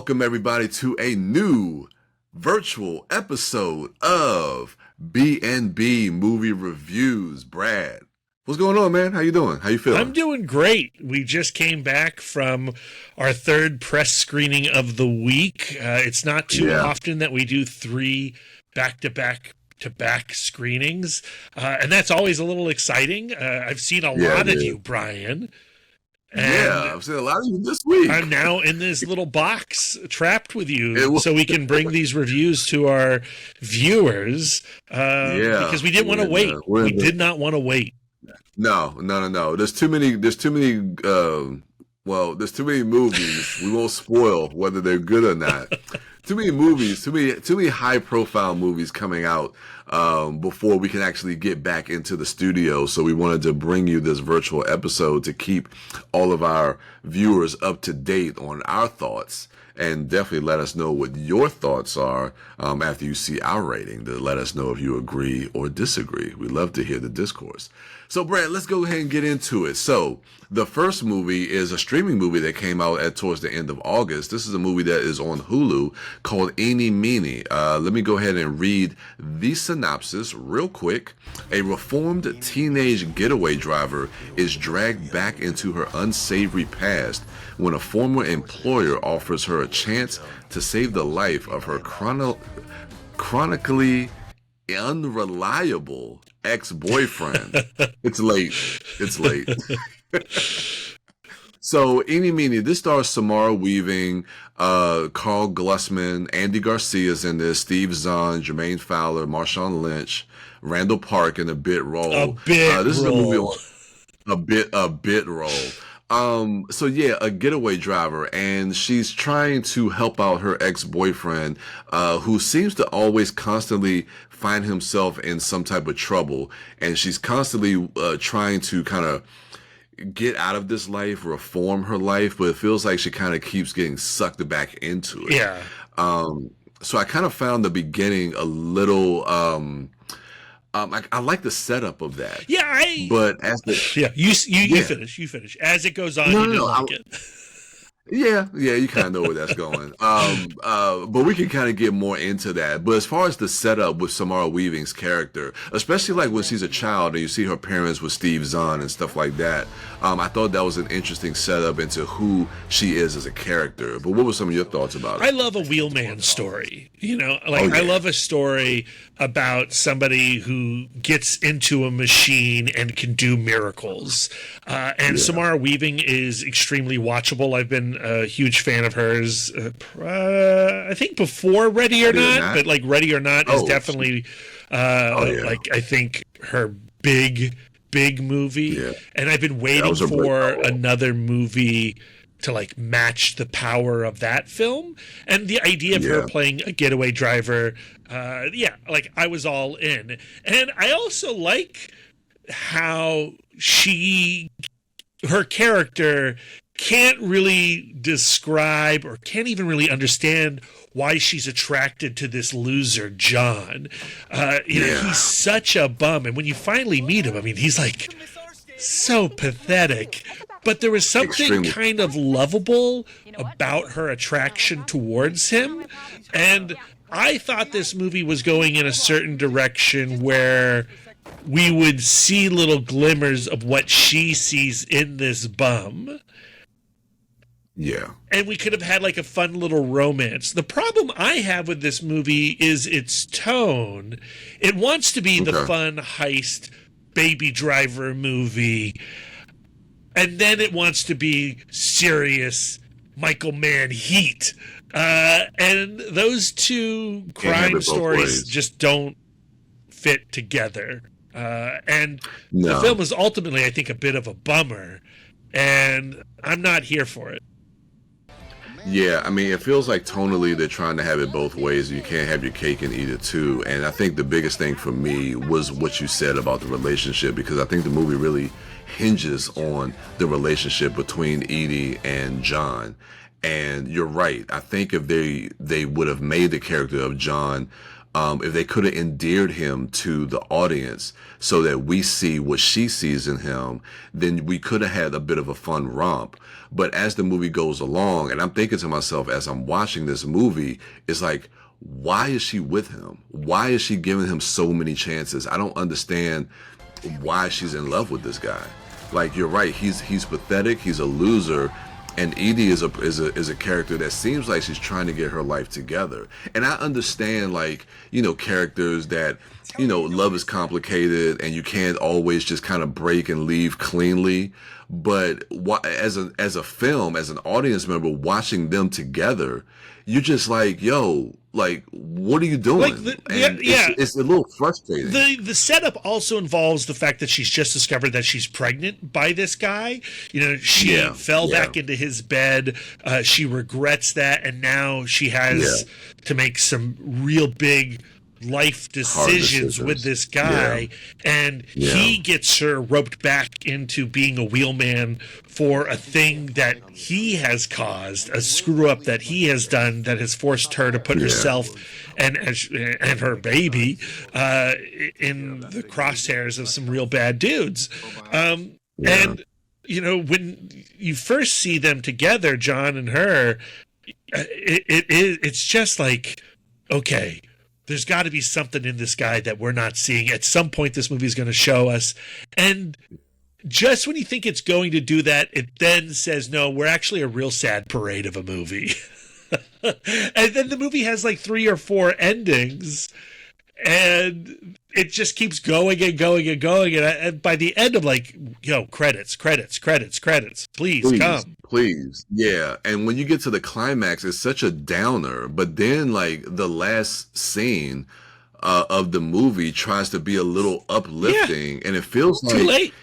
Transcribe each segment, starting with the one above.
welcome everybody to a new virtual episode of B&B Movie Reviews. Brad, what's going on, man? How you doing? How you feeling? I'm doing great. We just came back from our third press screening of the week. It's not too often that we do three back-to-back screenings, and that's always a little exciting. I've seen a lot of you, Bryan. I've seen a lot of you this week. I'm now in this little box trapped with you so we can bring these reviews to our viewers because we didn't want to wait. We did not want to wait. No. There's too many movies. We won't spoil whether they're good or not. Too many movies, too many high profile movies coming out before we can actually get back into the studio. So we wanted to bring you this virtual episode to keep all of our viewers up to date on our thoughts, and definitely let us know what your thoughts are after you see our rating, to let us know if you agree or disagree. We love to hear the discourse. So, Brad, let's go ahead and get into it. So, the first movie is a streaming movie that came out towards the end of August. This is a movie that is on Hulu called Eeny, Meanie. Let me go ahead and read the synopsis real quick. A reformed teenage getaway driver is dragged back into her unsavory past when a former employer offers her a chance to save the life of her chronically unreliable ex-boyfriend. It's late. So, Eeny Meanie, this stars Samara Weaving, Carl Glusman, Andy Garcia's in this, Steve Zahn, Jermaine Fowler, Marshawn Lynch, Randall Park in a bit role. This is a movie on a bit role. A getaway driver, and she's trying to help out her ex-boyfriend, who seems to always constantly find himself in some type of trouble, and she's constantly trying to kind of get out of this life, reform her life, but it feels like she kind of keeps getting sucked back into it. Yeah. So I kind of found the beginning a little I like the setup of that. Yeah, but as the you finish. As it goes on, you don't like it. Yeah, you kind of know where that's going. But we can kind of get more into that. But as far as the setup with Samara Weaving's character, especially like when she's a child and you see her parents with Steve Zahn and stuff like that, I thought that was an interesting setup into who she is as a character. But what were some of your thoughts about it? I love a wheelman story. I love a story about somebody who gets into a machine and can do miracles. Samara Weaving is extremely watchable. I've been a huge fan of hers. I think before Ready or Not, but like Ready or Not is definitely I think her big movie. And I've been waiting for another movie to like match the power of that film, and the idea of her playing a getaway driver, I was all in. And I also like how her character can't really describe or can't even really understand why she's attracted to this loser John. He's such a bum, and when you finally meet him, I mean, he's like so pathetic, but there was something kind of lovable about her attraction towards him. And I thought this movie was going in a certain direction where we would see little glimmers of what she sees in this bum. Yeah. And we could have had like a fun little romance. The problem I have with this movie is its tone. It wants to be the fun heist baby driver movie, and then it wants to be serious Michael Mann heat. And those two crime stories just don't fit together. The film is ultimately, I think, a bit of a bummer, and I'm not here for it. Yeah, I mean, it feels like tonally they're trying to have it both ways. You can't have your cake and eat it too. And I think the biggest thing for me was what you said about the relationship, because I think the movie really hinges on the relationship between Edie and John. And you're right. I think if they would have made the character of John if they could have endeared him to the audience so that we see what she sees in him, then we could have had a bit of a fun romp. But as the movie goes along, and I'm thinking to myself as I'm watching this movie, it's like, why is she with him? Why is she giving him so many chances? I don't understand why she's in love with this guy. Like, you're right, he's pathetic, he's a loser, and Edie is a character that seems like she's trying to get her life together. And I understand, like, you know, characters that, you know, love is complicated and you can't always just kind of break and leave cleanly. But as a film, as an audience member watching them together, you're just like, yo, like, what are you doing? Like it's a little frustrating. The setup also involves the fact that she's just discovered that she's pregnant by this guy. You know, she fell back into his bed. She regrets that, and now she has to make some real big life decisions with this guy, and he gets her roped back into being a wheelman for a thing that he has caused, a screw up that he has done that has forced her to put herself and her baby in the crosshairs of some real bad dudes. And you know, when you first see them together, John and her, it's just like, okay, there's got to be something in this guy that we're not seeing. At some point, this movie is going to show us. And just when you think it's going to do that, it then says, no, we're actually a real sad parade of a movie. And then the movie has like 3 or 4 endings. And it just keeps going and going and going. And by the end, I'm like, yo, credits. Please come. Please. Yeah. And when you get to the climax, it's such a downer. But then, like, the last scene of the movie tries to be a little uplifting. And it feels like... Too late.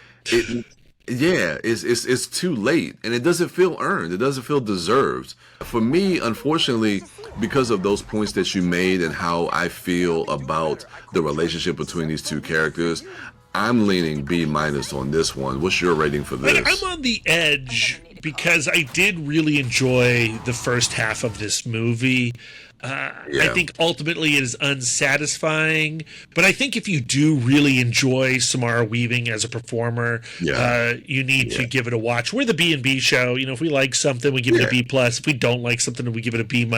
It's too late. And it doesn't feel earned. It doesn't feel deserved. For me, unfortunately, because of those points that you made and how I feel about the relationship between these two characters, I'm leaning B- on this one. What's your rating for this? I'm on the edge because I did really enjoy the first half of this movie. I think ultimately it is unsatisfying, but I think if you do really enjoy Samara Weaving as a performer, you need to give it a watch. We're the B&B show. You know, if we like something, we give it a B+. If we don't like something, we give it a B-.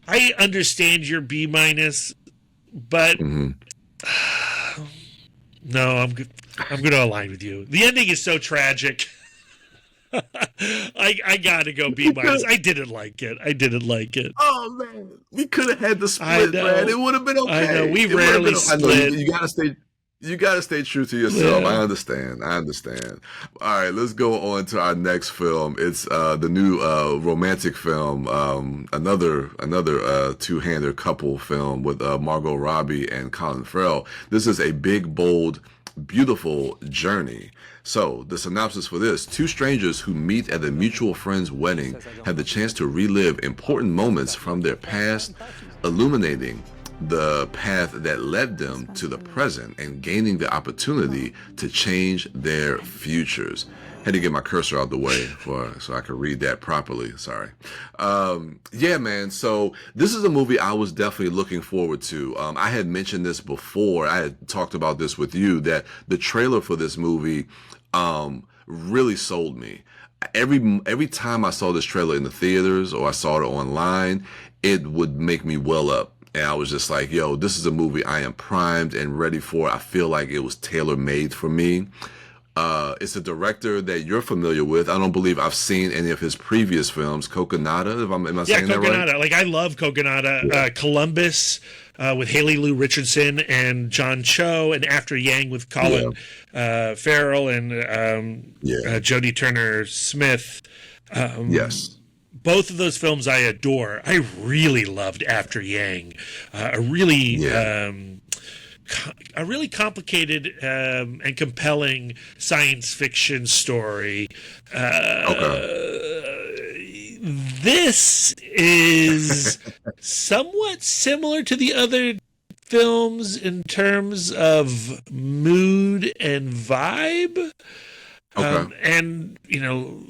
I understand your B-, but no, I'm going to align with you. The ending is so tragic. I gotta go B-. I didn't like it. Oh man, we could have had the split, man. It would have been okay. I know we rarely split. You gotta stay true to yourself. Yeah. I understand. All right, let's go on to our next film. It's the new romantic film, another two-hander couple film with Margot Robbie and Colin Farrell. This is A Big, Bold, Beautiful Journey. So, the synopsis for this: 2 strangers who meet at a mutual friend's wedding have the chance to relive important moments from their past, illuminating the path that led them to the present and gaining the opportunity to change their futures. Had to get my cursor out the way so I could read that properly. Sorry. Yeah, man. So this is a movie I was definitely looking forward to. I had mentioned this before. I had talked about this with you, that the trailer for this movie really sold me. Every time I saw this trailer in the theaters or I saw it online, it would make me well up. And I was just like, yo, this is a movie I am primed and ready for. I feel like it was tailor-made for me. It's a director that you're familiar with. I don't believe I've seen any of his previous films. Coconata, am I saying that right? Like, I love Coconata. Yeah. Columbus with Haley Lou Richardson and John Cho, and After Yang with Colin Farrell and Jodie Turner-Smith. Yes. Both of those films I adore. I really loved After Yang. A really complicated and compelling science fiction story. This is somewhat similar to the other films in terms of mood and vibe. And, you know,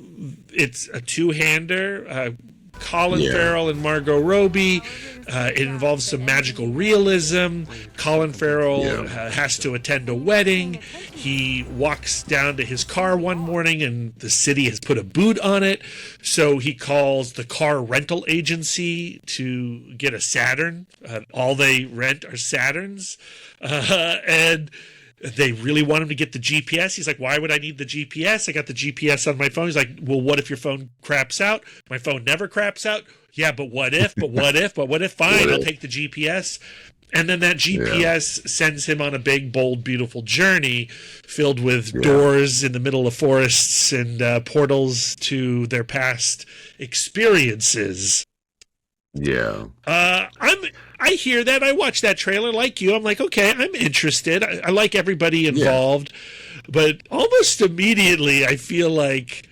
it's a two-hander. Colin Farrell and Margot Robbie. It involves some magical realism. Colin Farrell has to attend a wedding. He walks down to his car one morning and the city has put a boot on it. So he calls the car rental agency to get a Saturn. All they rent are Saturns. And they really want him to get the GPS. He's like, why would I need the GPS? I got the GPS on my phone. He's like, well, what if your phone craps out? My phone never craps out. Yeah, but what if? But what if? But what if? Fine, I'll take the GPS. And then that GPS sends him on a big, bold, beautiful journey filled with doors in the middle of forests and portals to their past experiences. Yeah. I hear that. I watch that trailer like you. I'm like, okay, I'm interested. I like everybody involved. But almost immediately, I feel like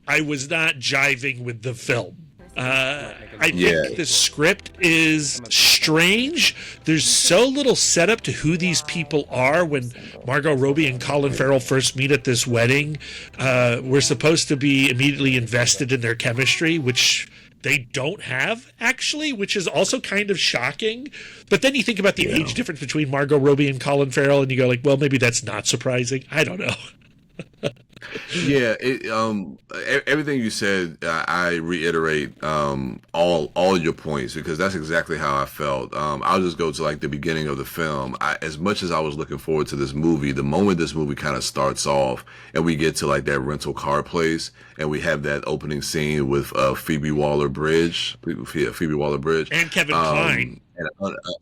I was not jiving with the film. I think the script is strange. There's so little setup to who these people are. When Margot Robbie and Colin Farrell first meet at this wedding, we're supposed to be immediately invested in their chemistry, which they don't have, actually, which is also kind of shocking. But then you think about the age difference between Margot Robbie and Colin Farrell, and you go like, well, maybe that's not surprising. I don't know. Everything you said, I reiterate all your points, because that's exactly how I felt. I'll just go to like the beginning of the film. As much as I was looking forward to this movie, the moment this movie kind of starts off and we get to like that rental car place and we have that opening scene with Phoebe Waller-Bridge, and Kevin Kline, and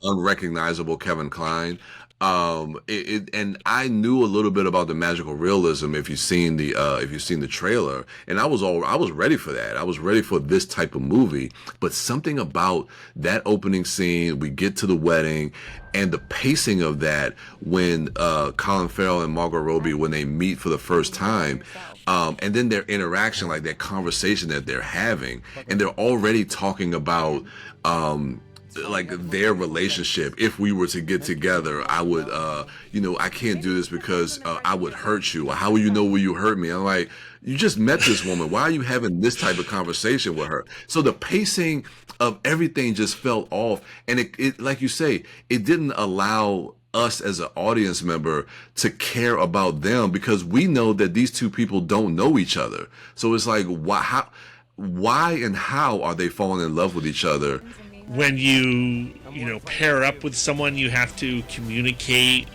unrecognizable Kevin Kline. And I knew a little bit about the magical realism if you've seen the trailer, and I was ready for that. I was ready for this type of movie. But something about that opening scene, we get to the wedding, and the pacing of that when Colin Farrell and Margot Robbie, when they meet for the first time, and then their interaction, like that conversation that they're having, and they're already talking about like their relationship. If we were to get together, I would I can't do this because I would hurt you. How will you know will you hurt me? I'm like, you just met this woman, why are you having this type of conversation with her? So the pacing of everything just felt off, and it like you say, it didn't allow us as an audience member to care about them, because we know that these two people don't know each other. So it's like, why and how are they falling in love with each other? When you pair up with someone, you have to communicate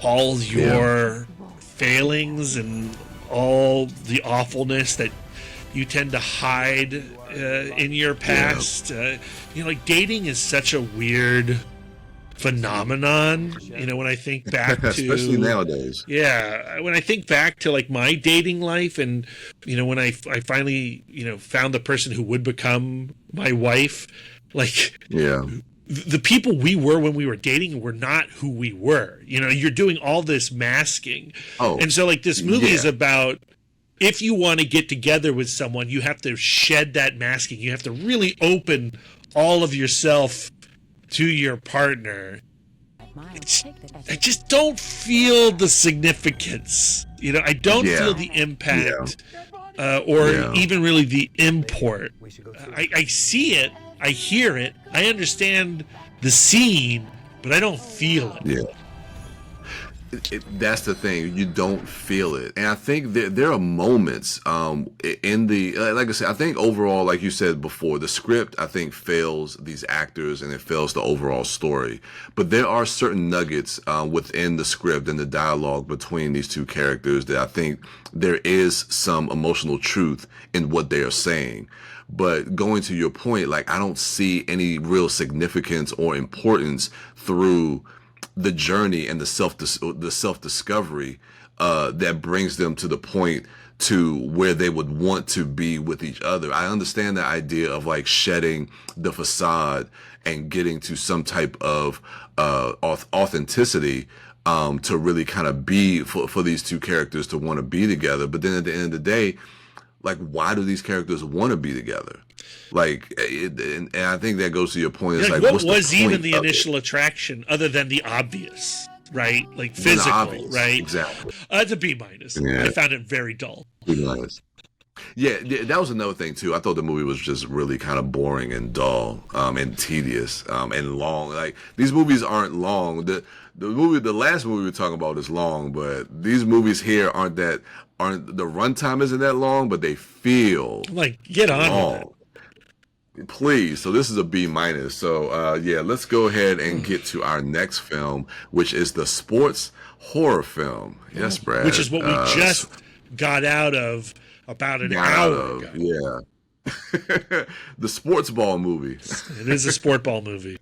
all your failings and all the awfulness that you tend to hide in your past. Like dating is such a weird phenomenon. When I think back to, especially nowadays. Yeah, when I think back to like my dating life, and when I finally found the person who would become my wife. Like, the people we were when we were dating were not who we were. You're doing all this masking. And so, like, this movie is about, if you want to get together with someone, you have to shed that masking. You have to really open all of yourself to your partner. I just don't feel the significance. I don't feel the impact or even really the import. I see it. I hear it. I understand the scene, but I don't feel it. That's the thing. You don't feel it. And I think there are moments in the, like I said, I think overall, like you said before, the script, I think, fails these actors and it fails the overall story. But there are certain nuggets within the script and the dialogue between these two characters that I think there is some emotional truth in what they are saying. But going to your point, like, I don't see any real significance or importance through the journey and the self-discovery that brings them to the point to where they would want to be with each other. I understand the idea of like shedding the facade and getting to some type of authenticity to really kind of be for these two characters to want to be together. But then at the end of the day, like, why do these characters want to be together? Like, and I think that goes to your point. It's like, what what's was the point even the initial attraction other than the obvious, right? Like physical, obvious, right? Exactly. It's a B-. I found it very dull. B-. Yeah, that was another thing too. I thought the movie was just really kind of boring and dull, and tedious, and long. Like these movies aren't long. The last movie we were talking about is long, but these movies here aren't the runtime isn't that long, but they feel Like, get on with long. Please. So this is a B minus. So yeah, let's go ahead and get to our next film, which is the sports horror film. Yes, Brad. Which is what we just got out of about an hour ago. Yeah. The sports ball movie. It is a sport ball movie.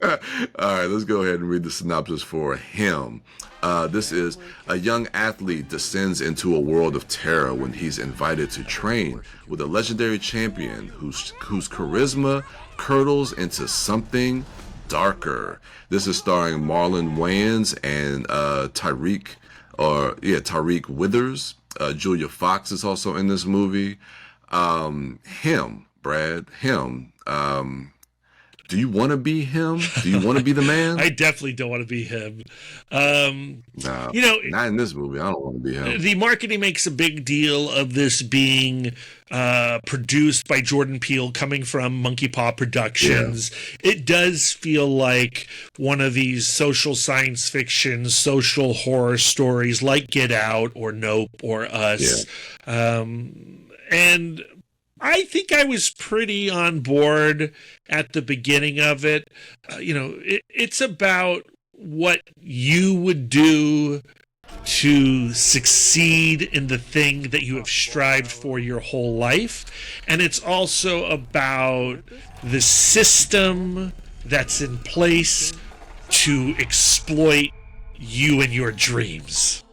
All right, let's go ahead and read the synopsis for him. This is a young athlete descends into a world of terror when he's invited to train with a legendary champion whose charisma curdles into something darker. This is starring Marlon Wayans and Tariq Withers. Julia Fox is also in this movie. Brad. Do you want to be him? Do you want to be the man? I definitely don't want to be him. Nah, not in this movie. I don't want to be him. The marketing makes a big deal of this being produced by Jordan Peele, coming from Monkey Paw Productions. Yeah. It does feel like one of these social science fiction, social horror stories like Get Out or Nope or Us. Yeah. And I think I was pretty on board at the beginning of it. It's about what you would do to succeed in the thing that you have strived for your whole life. And it's also about the system that's in place to exploit you and your dreams.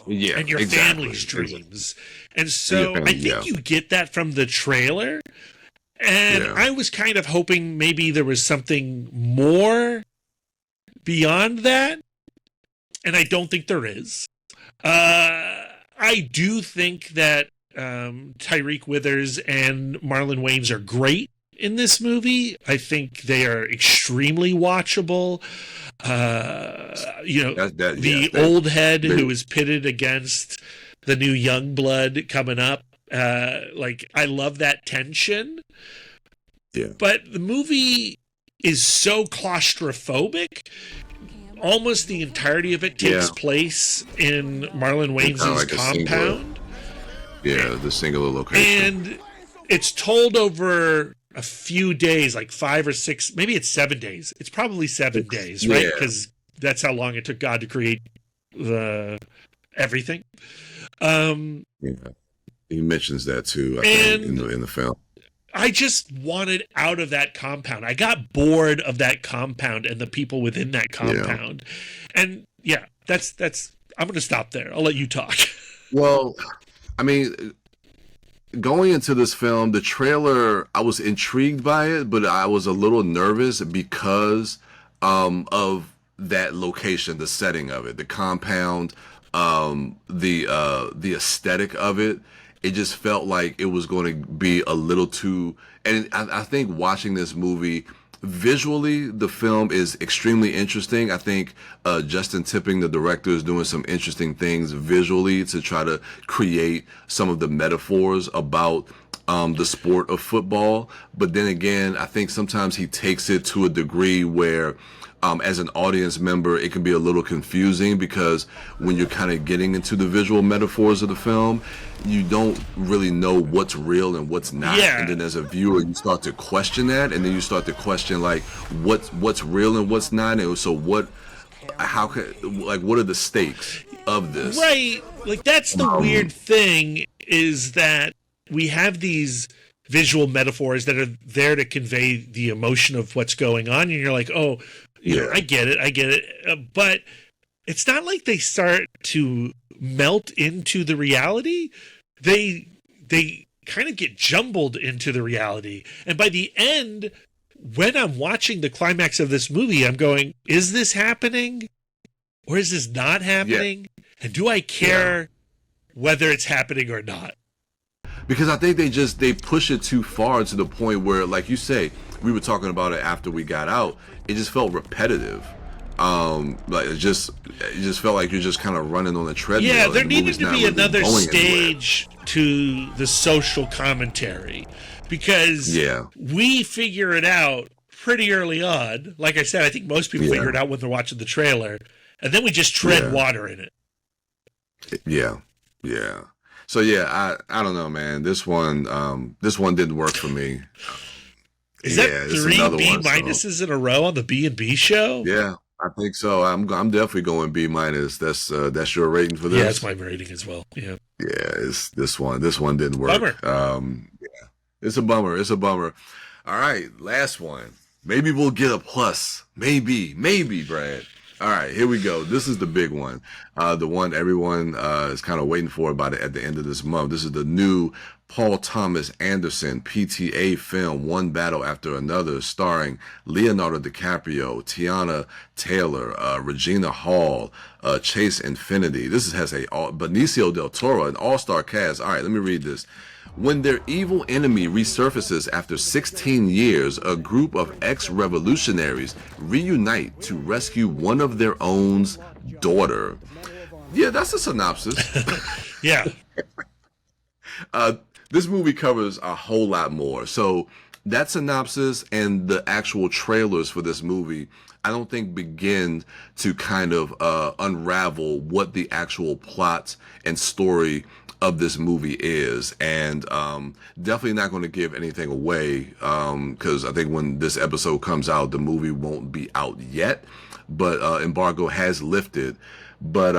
Yeah, and your family's dreams. And so I think you get that from the trailer. And I was kind of hoping maybe there was something more beyond that. And I don't think there is. I do think that Tariq Withers and Marlon Wayans are great in this movie. I think they are extremely watchable. Old head who is pitted against the new young blood coming up. I love that tension. Yeah. But the movie is so claustrophobic. Almost the entirety of it takes place in Marlon Wayans' compound. The singular location. And it's told over a few days, like 5 or 6, maybe it's 7 days. It's probably 7 days, right? Because that's how long it took God to create everything. He mentions that too, I think, in the film. I just wanted out of that compound. I got bored of that compound and the people within that compound. And that's I'm going to stop there. I'll let you talk. Well, I mean, going into this film, the trailer, I was intrigued by it, but I was a little nervous because of that location, the setting of it, the compound, the aesthetic of it. It just felt like it was going to be a little too, and I think watching this movie, visually, the film is extremely interesting. I think Justin Tipping, the director, is doing some interesting things visually to try to create some of the metaphors about the sport of football. But then again, I think sometimes he takes it to a degree where as an audience member, it can be a little confusing because when you're kind of getting into the visual metaphors of the film, you don't really know what's real and what's not. And then as a viewer, you start to question that, and then you start to question like what's real and what's not. And so what are the stakes of this? Right. Like that's the weird thing, is that we have these visual metaphors that are there to convey the emotion of what's going on, and you're like, oh, I get it. But it's not like they start to melt into the reality. They kind of get jumbled into the reality. And by the end, when I'm watching the climax of this movie, I'm going, is this happening? Or is this not happening? Yeah. And do I care whether it's happening or not? Because I think they push it too far to the point where, like you say, we were talking about it after we got out, it just felt repetitive. Like it just felt like you're just kind of running on a treadmill. Yeah, there the needed movie's to not be really another going stage to the social commentary, because we figure it out pretty early on. Like I said, I think most people figure it out when they're watching the trailer, and then we just tread water in it. Yeah. So yeah, I don't know, man. This one didn't work for me. Is that 3 B minuses in a row on the B&B show? Yeah, I think so. I'm definitely going B minus. That's your rating for this? Yeah, that's my rating as well. Yeah. Yeah, it's this one. This one didn't work. Bummer. Yeah, it's a bummer. It's a bummer. All right, last one. Maybe we'll get a plus. Maybe, Brad. All right, here we go. This is the big one. The one everyone is kind of waiting for at the end of this month. This is the new Paul Thomas Anderson PTA film, One Battle After Another, starring Leonardo DiCaprio, Tiana Taylor, Regina Hall, Chase Infinity. This has Benicio del Toro, an all-star cast. All right, let me read this. When their evil enemy resurfaces after 16 years, a group of ex-revolutionaries reunite to rescue one of their own's daughter. Yeah, that's a synopsis. Yeah. This movie covers a whole lot more. So that synopsis and the actual trailers for this movie, I don't think begin to kind of unravel what the actual plot and story of this movie is, and definitely not going to give anything away, because I think when this episode comes out, the movie won't be out yet, but embargo has lifted. But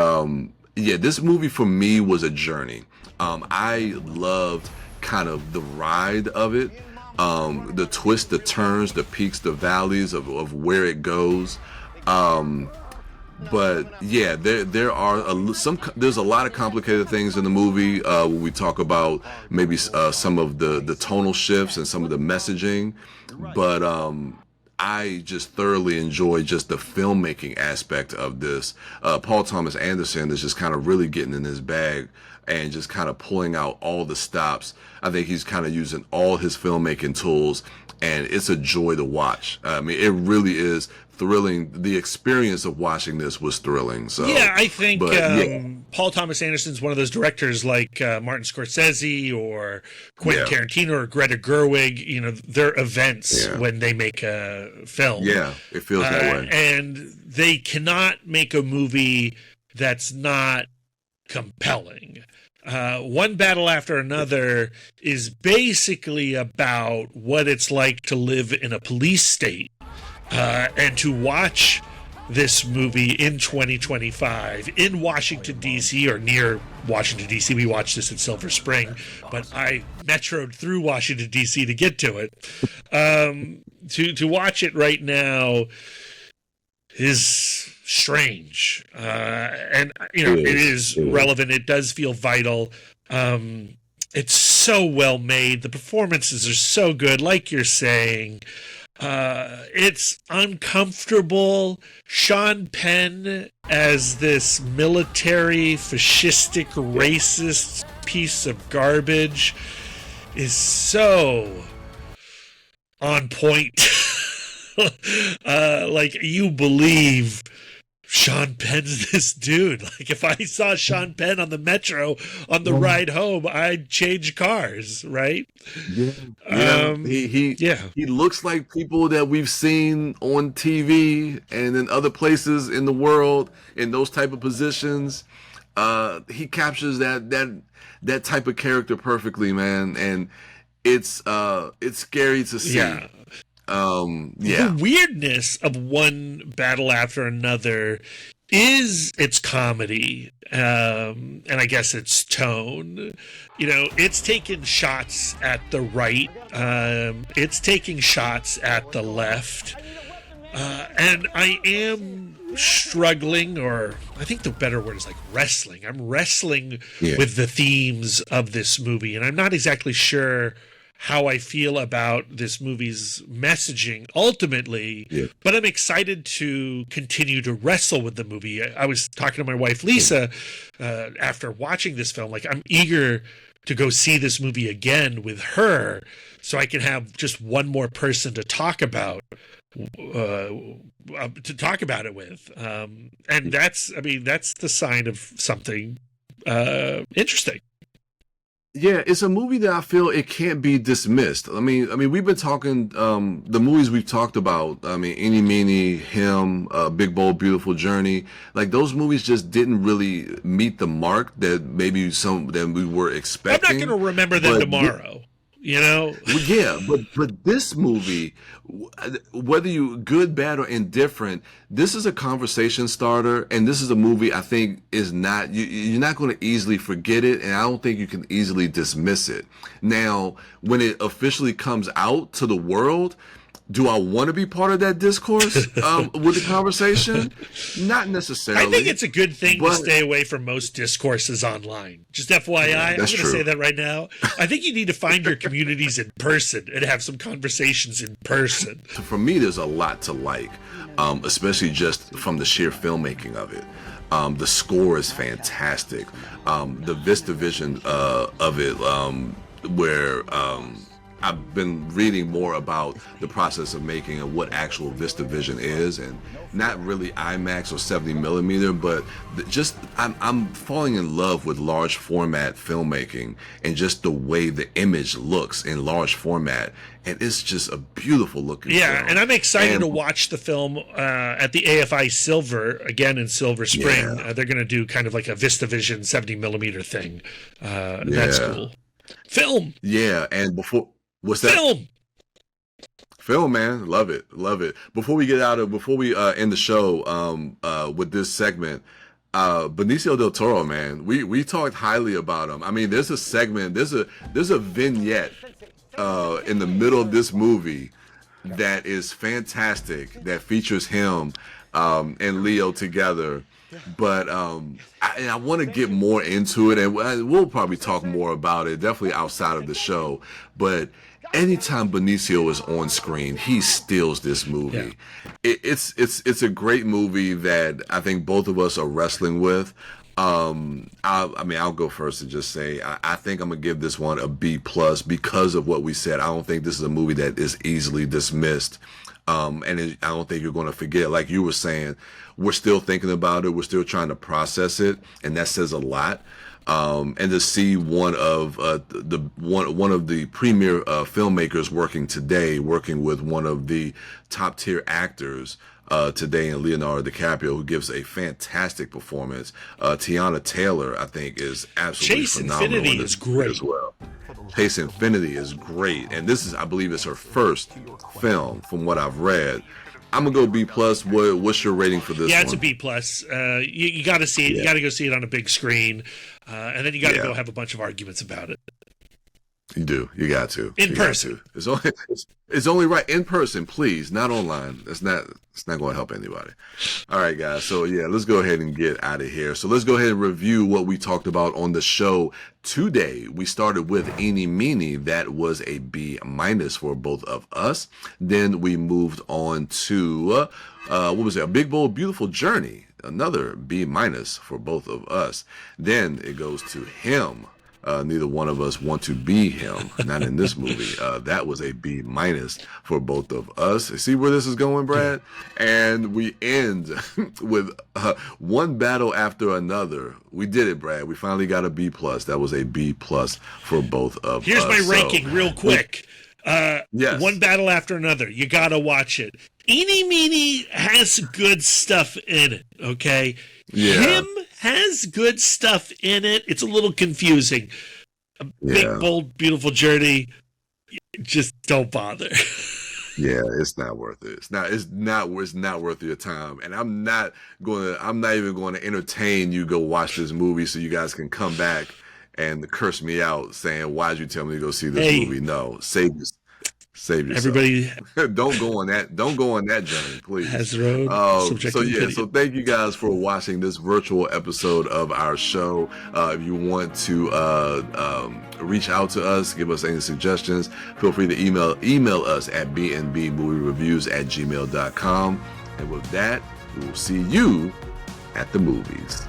yeah, this movie for me was a journey. I loved kind of the ride of it, the twists, the turns, the peaks, the valleys of where it goes. But yeah, there are there's a lot of complicated things in the movie when we talk about maybe some of the tonal shifts and some of the messaging. But I just thoroughly enjoy just the filmmaking aspect of this. Paul Thomas Anderson is just kind of really getting in his bag and just kind of pulling out all the stops. I think he's kind of using all his filmmaking tools, and it's a joy to watch. I mean, it really is thrilling. The experience of watching this was thrilling. So yeah, I think Paul Thomas Anderson's one of those directors like Martin Scorsese or Quentin Tarantino or Greta Gerwig. You know, they're events when they make a film. Yeah, it feels that way. And they cannot make a movie that's not compelling. One Battle After Another is basically about what it's like to live in a police state. And to watch this movie in 2025 in Washington, D.C., or near Washington, D.C. We watched this in Silver Spring, but I metroed through Washington, D.C. to get to it. To watch it right now is strange. And, you know, it is relevant. It does feel vital. It's so well made. The performances are so good, like you're saying. It's uncomfortable. Sean Penn as this military, fascistic, racist piece of garbage is so on point. Like, you believe Sean Penn's this dude. Like, if I saw Sean Penn on the metro on the ride home, I'd change cars, right? He looks like people that we've seen on TV and in other places in the world in those type of positions. He captures that type of character perfectly, man, and it's scary to see. Yeah. The weirdness of One Battle After Another is its comedy, and I guess its tone. You know, it's taking shots at the right, it's taking shots at the left, and I am struggling, or I think the better word is like wrestling. I'm wrestling with the themes of this movie, and I'm not exactly sure how I feel about this movie's messaging ultimately, but I'm excited to continue to wrestle with the movie. I was talking to my wife, Lisa, after watching this film, like, I'm eager to go see this movie again with her, so I can have just one more person to talk about it with. And that's the sign of something interesting. Yeah, it's a movie that I feel it can't be dismissed. I mean, we've been talking the movies we've talked about. I mean, Eeny, Meanie, Him, Big Bold Beautiful Journey. Like those movies just didn't really meet the mark that maybe that we were expecting. I'm not going to remember them tomorrow. Yeah, but this movie, whether you good, bad, or indifferent, this is a conversation starter, and this is a movie I think is not you're not going to easily forget it, and I don't think you can easily dismiss it. Now, when it officially comes out to the world, do I want to be part of that discourse with the conversation? Not necessarily. I think it's a good thing to stay away from most discourses online. Just FYI, I'm going to say that right now. I think you need to find your communities in person and have some conversations in person. For me, there's a lot to like, especially just from the sheer filmmaking of it. The score is fantastic. The VistaVision of it, where I've been reading more about the process of making and what actual VistaVision is, and not really IMAX or 70 millimeter, but just I'm falling in love with large format filmmaking and just the way the image looks in large format, and it's just a beautiful looking film. And I'm excited to watch the film at the AFI Silver again in Silver Spring. They're going to do kind of like a VistaVision 70 millimeter thing. That's cool. Film. Yeah, and before. What's that? Film, man. Love it. Before we end the show with this segment, Benicio del Toro, man, we talked highly about him. I mean, there's a segment, there's a vignette in the middle of this movie that is fantastic, that features him and Leo together. But I want to get more into it, and we'll probably talk more about it, definitely outside of the show. But anytime Benicio is on screen, he steals this movie. Yeah. It's a great movie that I think both of us are wrestling with. I'll go first and just say I think I'm gonna give this one a B+ because of what we said. I don't think this is a movie that is easily dismissed. I don't think you're going to forget. Like you were saying, we're still thinking about it. We're still trying to process it, and that says a lot. And to see one of the premier filmmakers working with one of the top tier actors today in Leonardo DiCaprio, who gives a fantastic performance. Tiana Taylor, I think, is absolutely phenomenal. Chase Infinity is great as well. Chase Infinity is great, and this is, I believe, it's her first film, from what I've read. I'm gonna go B+. What's your rating for this? Yeah, it's a B+. You got to see it. You got to go see it on a big screen, and then you got to go have a bunch of arguments about it. You do. You got to. In person. It's only right in person, please, not online. It's not going to help anybody. All right, guys. So yeah, let's go ahead and get out of here. So let's go ahead and review what we talked about on the show today. We started with Eeny, Meanie. That was a B- for both of us. Then we moved on to what was it? A Big Bold Beautiful Journey. Another B- for both of us. Then it goes to Him. Neither one of us want to be him, not in this movie. That was a B- for both of us. See where this is going, Brad? And we end with One Battle After Another. We did it, Brad. We finally got a B+. That was a B+ for both of us. Here's my ranking real quick. Yes. One Battle After Another. You got to watch it. Eeny, Meanie has good stuff in it, okay? Yeah. Him has good stuff in it. It's a little confusing. Big, Bold, Beautiful Journey. Just don't bother. Yeah, it's not worth it. It's not worth your time. And I'm not even going to entertain you go watch this movie so you guys can come back and curse me out saying, why'd you tell me to go see this movie? No, save yourself. Everybody don't go on that journey, please. Has road. So thank you guys for watching this virtual episode of our show. If you want to reach out to us, give us any suggestions, feel free to email us at bnbmoviereviews@gmail.com. And with that, we will see you at the movies.